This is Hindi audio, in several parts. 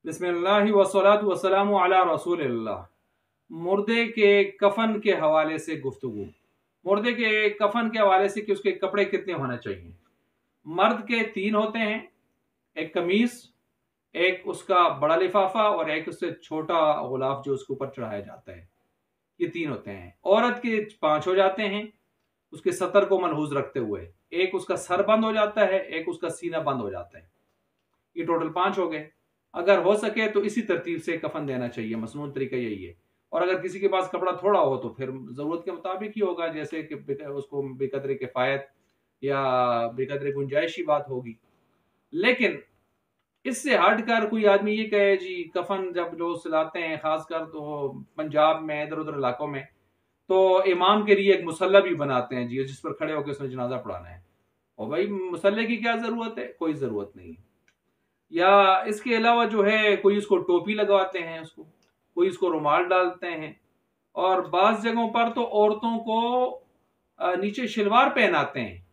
बिस्मिल्लाहि वस्सलातु वस्सलामु अला रसूलिल्लाह। मुर्दे के कफन के हवाले से गुफ्तगू। मुर्दे के कफन के हवाले से कि उसके कपड़े कितने होने चाहिए। मर्द के 3 होते हैं, एक कमीज, एक उसका बड़ा लिफाफा और एक उससे छोटा गुलाफ जो उसके ऊपर चढ़ाया जाता है। ये 3 होते हैं। औरत के 5 हो जाते हैं, उसके सतर को मनहूज रखते हुए। एक उसका सर बंद हो जाता है, एक उसका सीना बंद हो जाता है। ये टोटल 5 हो गए। अगर हो सके तो इसी तरतीब से कफन देना चाहिए, मसनून तरीका यही है। और अगर किसी के पास कपड़ा थोड़ा हो तो फिर ज़रूरत के मुताबिक ही होगा, जैसे कि उसको बेकदर किफ़ायत या बेकदर गुंजाइशी बात होगी। लेकिन इससे हटकर कोई आदमी ये कहे जी कफन जब लोग सिलाते हैं, खासकर तो पंजाब में इधर उधर इलाकों में, तो इमाम के लिए एक मुसल्ला भी बनाते हैं जी, जिस पर खड़े होकर उसने जनाजा पढ़ाना है। और भाई मुसल्ले की क्या जरूरत है, कोई जरूरत नहीं है। या इसके अलावा जो है कोई उसको टोपी लगवाते हैं, उसको कोई उसको रुमाल डालते हैं। और बाज़ जगहों पर तो औरतों को नीचे शलवार पहनाते हैं।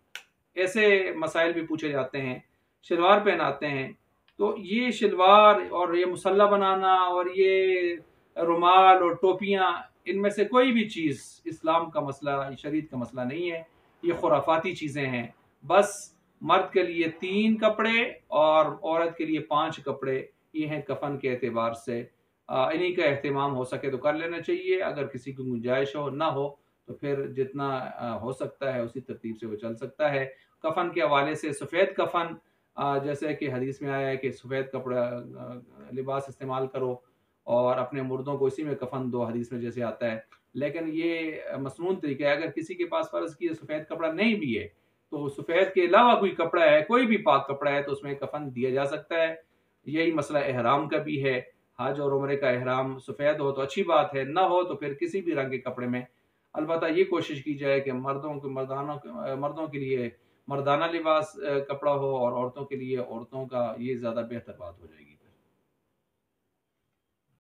ऐसे मसाइल भी पूछे जाते हैं, शलवार पहनाते हैं। तो ये शलवार और ये मुसल्ला बनाना और ये रुमाल और टोपियाँ, इनमें से कोई भी चीज़ इस्लाम का मसला, शरीयत का मसला नहीं है। ये खुराफाती चीज़ें हैं। बस मर्द के लिए 3 कपड़े और औरत के लिए 5 कपड़े, ये हैं कफन के एतबार से। इन्हीं का एहतमाम हो सके तो कर लेना चाहिए। अगर किसी की गुंजाइश हो, ना हो तो फिर जितना हो सकता है उसी तरतीब से वो चल सकता है। कफन के हवाले से सफ़ेद कफन, जैसे कि हदीस में आया है कि सफ़ेद कपड़ा लिबास इस्तेमाल करो और अपने मुर्दों को इसी में कफन दो, हदीस में जैसे आता है। लेकिन ये मसनून तरीका है। अगर किसी के पास फ़र्ज़ की सफ़ेद कपड़ा नहीं भी है तो सफ़ेद के अलावा कोई कपड़ा है, कोई भी पाक कपड़ा है, तो उसमें कफन दिया जा सकता है। यही मसला एहराम का भी है। हज और उम्रे का एहराम सफ़ेद हो तो अच्छी बात है, ना हो तो फिर किसी भी रंग के कपड़े में। अलबत्ता ये कोशिश की जाए कि मर्दों के लिए मर्दाना लिबास कपड़ा हो और औरतों के लिए औरतों का, ये ज़्यादा बेहतर बात हो जाएगी।